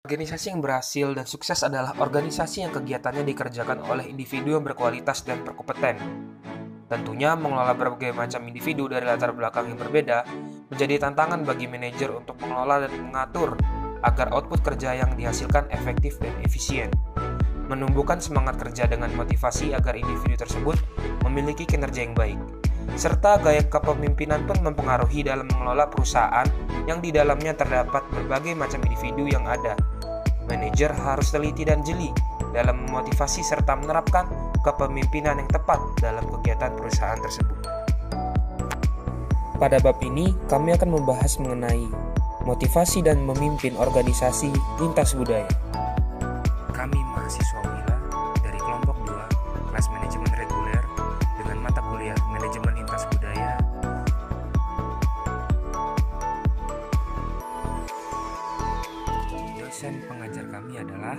Organisasi yang berhasil dan sukses adalah organisasi yang kegiatannya dikerjakan oleh individu yang berkualitas dan berkompeten. Tentunya, mengelola berbagai macam individu dari latar belakang yang berbeda menjadi tantangan bagi manajer untuk mengelola dan mengatur agar output kerja yang dihasilkan efektif dan efisien. Menumbuhkan semangat kerja dengan motivasi agar individu tersebut memiliki kinerja yang baik. Serta gaya kepemimpinan pun mempengaruhi dalam mengelola perusahaan yang di dalamnya terdapat berbagai macam individu yang ada. Manajer harus teliti dan jeli dalam memotivasi serta menerapkan kepemimpinan yang tepat dalam kegiatan perusahaan tersebut. Pada bab ini, kami akan membahas mengenai motivasi dan memimpin organisasi lintas budaya. Kami mahasiswa Wila dari kelompok 2, kelas manajemen reguler dengan mata kuliah manajemen lintas budaya. Dosen pengajar kami adalah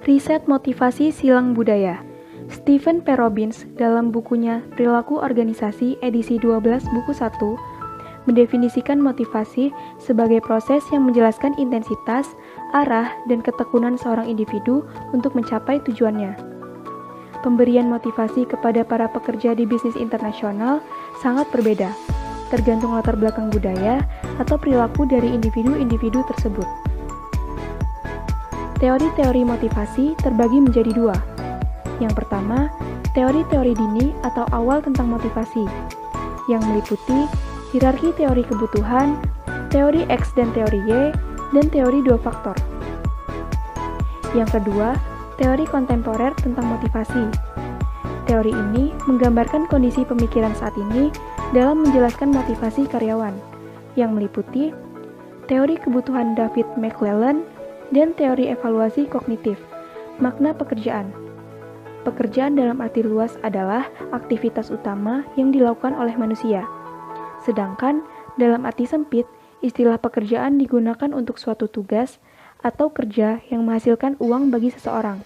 Riset Motivasi Silang Budaya. Stephen P. Robbins dalam bukunya Perilaku Organisasi edisi 12 buku 1 mendefinisikan motivasi sebagai proses yang menjelaskan intensitas, arah, dan ketekunan seorang individu untuk mencapai tujuannya. Pemberian motivasi kepada para pekerja di bisnis internasional sangat berbeda, tergantung latar belakang budaya atau perilaku dari individu-individu tersebut. Teori-teori motivasi terbagi menjadi dua. Yang pertama, teori-teori dini atau awal tentang motivasi, yang meliputi hierarki teori kebutuhan, teori X dan teori Y, dan teori dua faktor. Yang kedua, teori kontemporer tentang motivasi. Teori ini menggambarkan kondisi pemikiran saat ini dalam menjelaskan motivasi karyawan, yang meliputi teori kebutuhan David McClelland dan teori evaluasi kognitif, makna pekerjaan. Pekerjaan dalam arti luas adalah aktivitas utama yang dilakukan oleh manusia. Sedangkan dalam arti sempit, istilah pekerjaan digunakan untuk suatu tugas atau kerja yang menghasilkan uang bagi seseorang.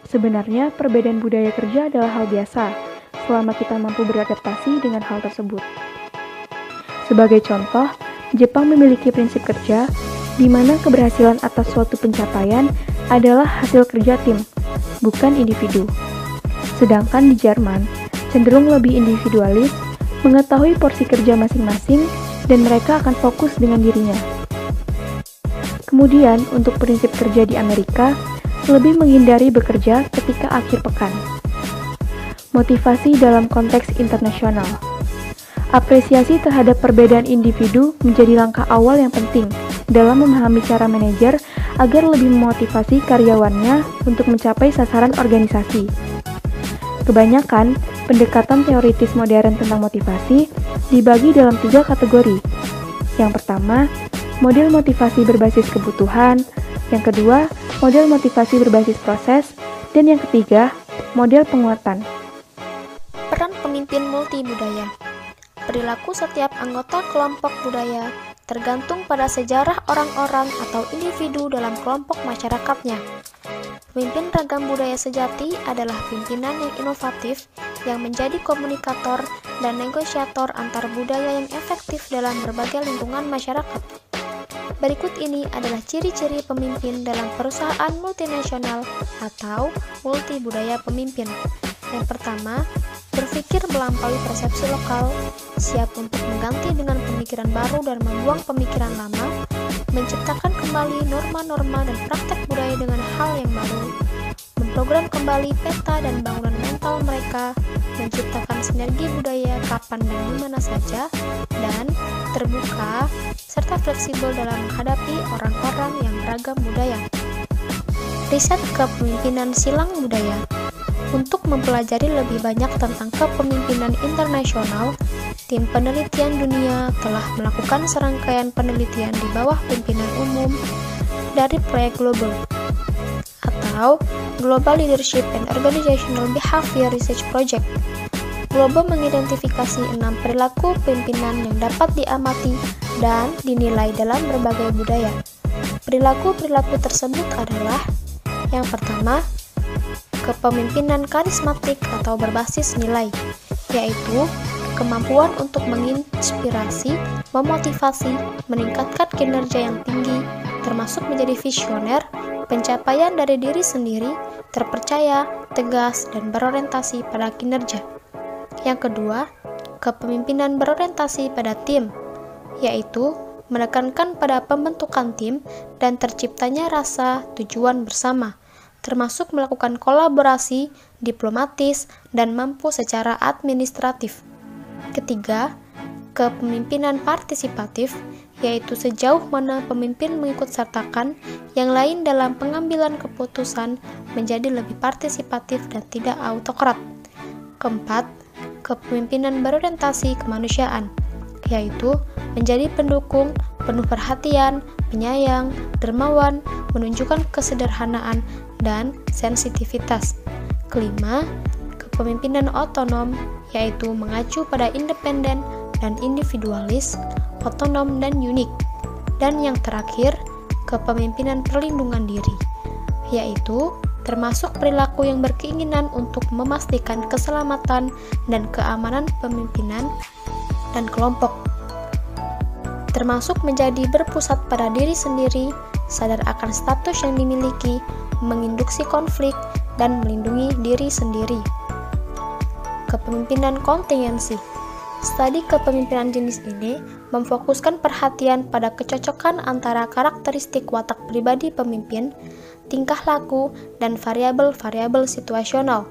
Sebenarnya, perbedaan budaya kerja adalah hal biasa, selama kita mampu beradaptasi dengan hal tersebut. Sebagai contoh, Jepang memiliki prinsip kerja di mana keberhasilan atas suatu pencapaian adalah hasil kerja tim, bukan individu. Sedangkan di Jerman, cenderung lebih individualis, mengetahui porsi kerja masing-masing, dan mereka akan fokus dengan dirinya. Kemudian, untuk prinsip kerja di Amerika, lebih menghindari bekerja ketika akhir pekan. Motivasi dalam konteks internasional. Apresiasi terhadap perbedaan individu menjadi langkah awal yang penting dalam memahami cara manajer agar lebih memotivasi karyawannya untuk mencapai sasaran organisasi. Kebanyakan, pendekatan teoritis modern tentang motivasi dibagi dalam 3 kategori. Yang pertama, model motivasi berbasis kebutuhan. Yang kedua, model motivasi berbasis proses. Dan yang ketiga, model penguatan. Peran pemimpin multibudaya. Perilaku setiap anggota kelompok budaya tergantung pada sejarah orang-orang atau individu dalam kelompok masyarakatnya. Pemimpin ragam budaya sejati adalah pimpinan yang inovatif, yang menjadi komunikator dan negosiator antar budaya yang efektif dalam berbagai lingkungan masyarakat. Berikut ini adalah ciri-ciri pemimpin dalam perusahaan multinasional atau multibudaya pemimpin. Yang pertama, berpikir melampaui persepsi lokal, siap untuk mengganti dengan pemikiran baru dan membuang pemikiran lama, menciptakan kembali norma-norma dan praktek budaya dengan hal yang baru, memprogram kembali peta dan bangunan mental mereka, menciptakan sinergi budaya kapan dan di mana saja, dan terbuka serta fleksibel dalam menghadapi orang-orang yang beragam budaya. Riset kepemimpinan silang budaya. Untuk mempelajari lebih banyak tentang kepemimpinan internasional, tim penelitian dunia telah melakukan serangkaian penelitian di bawah pimpinan umum dari proyek Global atau Global Leadership and Organizational Behavior Research Project. Global mengidentifikasi 6 perilaku pimpinan yang dapat diamati dan dinilai dalam berbagai budaya. Perilaku-perilaku tersebut adalah: yang pertama, kepemimpinan karismatik atau berbasis nilai, yaitu kemampuan untuk menginspirasi, memotivasi, meningkatkan kinerja yang tinggi, termasuk menjadi visioner, pencapaian dari diri sendiri, terpercaya, tegas, dan berorientasi pada kinerja. Yang kedua, kepemimpinan berorientasi pada tim, yaitu menekankan pada pembentukan tim dan terciptanya rasa tujuan bersama, termasuk melakukan kolaborasi, diplomatis, dan mampu secara administratif. Ketiga, kepemimpinan partisipatif, yaitu sejauh mana pemimpin mengikut sertakan yang lain dalam pengambilan keputusan menjadi lebih partisipatif dan tidak autokrat. Keempat, kepemimpinan berorientasi kemanusiaan, yaitu menjadi pendukung, penuh perhatian, penyayang, dermawan, menunjukkan kesederhanaan, dan sensitivitas. Kelima, kepemimpinan otonom, yaitu mengacu pada independen dan individualis, otonom dan unik. Dan yang terakhir, kepemimpinan perlindungan diri, yaitu termasuk perilaku yang berkeinginan untuk memastikan keselamatan dan keamanan pemimpinan dan kelompok, termasuk menjadi berpusat pada diri sendiri, sadar akan status yang dimiliki, menginduksi konflik, dan melindungi diri sendiri. Kepemimpinan kontingensi. Studi kepemimpinan jenis ini memfokuskan perhatian pada kecocokan antara karakteristik watak pribadi pemimpin, tingkah laku, dan variabel-variabel situasional.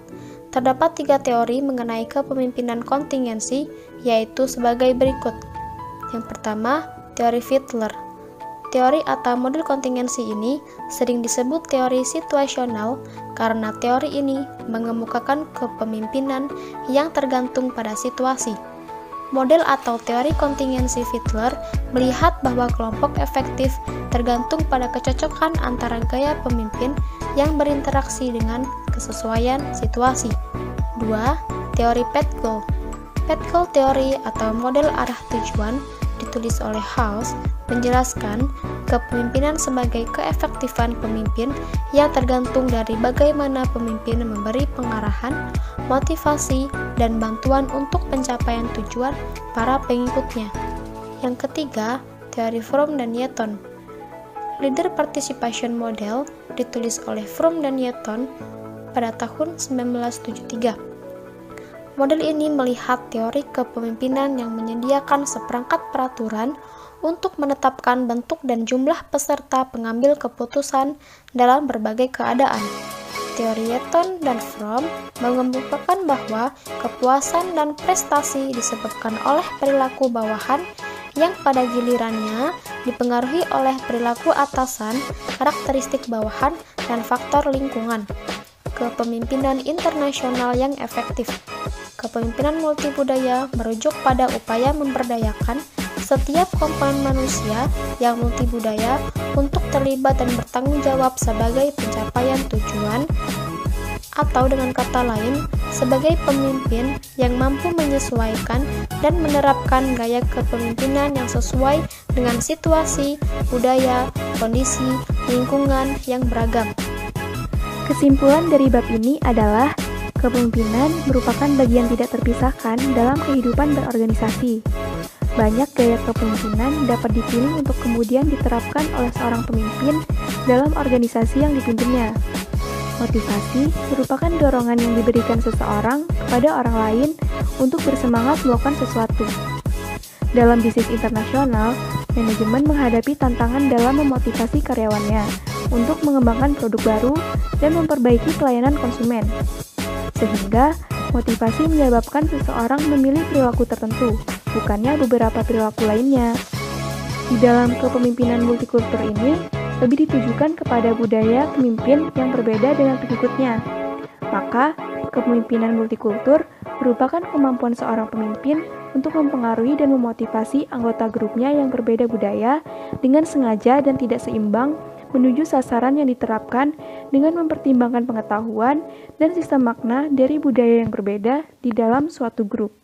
Terdapat 3 teori mengenai kepemimpinan kontingensi, yaitu sebagai berikut. Yang pertama, teori Fiedler. Teori atau model kontingensi ini sering disebut teori situasional karena teori ini mengemukakan kepemimpinan yang tergantung pada situasi. Model atau teori kontingensi Fiedler melihat bahwa kelompok efektif tergantung pada kecocokan antara gaya pemimpin yang berinteraksi dengan kesesuaian situasi. 2. Teori Petkohl. Petkohl teori atau model arah tujuan ditulis oleh House menjelaskan kepemimpinan sebagai keefektifan pemimpin yang tergantung dari bagaimana pemimpin memberi pengarahan, motivasi, dan bantuan untuk pencapaian tujuan para pengikutnya. Yang ketiga, teori Fromm dan Newton. Leader Participation Model ditulis oleh Fromm dan Newton pada tahun 1973. Model ini melihat teori kepemimpinan yang menyediakan seperangkat peraturan untuk menetapkan bentuk dan jumlah peserta pengambil keputusan dalam berbagai keadaan. Teori Newton dan Fromm mengemukakan bahwa kepuasan dan prestasi disebabkan oleh perilaku bawahan yang pada gilirannya dipengaruhi oleh perilaku atasan, karakteristik bawahan, dan faktor lingkungan. Kepemimpinan internasional yang efektif. Kepemimpinan multibudaya merujuk pada upaya memberdayakan setiap komponen manusia yang multibudaya untuk terlibat dan bertanggung jawab sebagai pencapaian tujuan, atau dengan kata lain, sebagai pemimpin yang mampu menyesuaikan dan menerapkan gaya kepemimpinan yang sesuai dengan situasi, budaya, kondisi, lingkungan yang beragam. Kesimpulan dari bab ini adalah kepemimpinan merupakan bagian tidak terpisahkan dalam kehidupan berorganisasi. Banyak gaya kepemimpinan dapat dipilih untuk kemudian diterapkan oleh seorang pemimpin dalam organisasi yang dipimpinnya. Motivasi merupakan dorongan yang diberikan seseorang kepada orang lain untuk bersemangat melakukan sesuatu. Dalam bisnis internasional, manajemen menghadapi tantangan dalam memotivasi karyawannya untuk mengembangkan produk baru dan memperbaiki pelayanan konsumen. Sehingga, motivasi menyebabkan seseorang memilih perilaku tertentu, bukannya beberapa perilaku lainnya. Di dalam kepemimpinan multikultur ini, lebih ditujukan kepada budaya pemimpin yang berbeda dengan pengikutnya. Maka, kepemimpinan multikultur merupakan kemampuan seorang pemimpin untuk mempengaruhi dan memotivasi anggota grupnya yang berbeda budaya dengan sengaja dan tidak seimbang menuju sasaran yang diterapkan dengan mempertimbangkan pengetahuan dan sistem makna dari budaya yang berbeda di dalam suatu grup.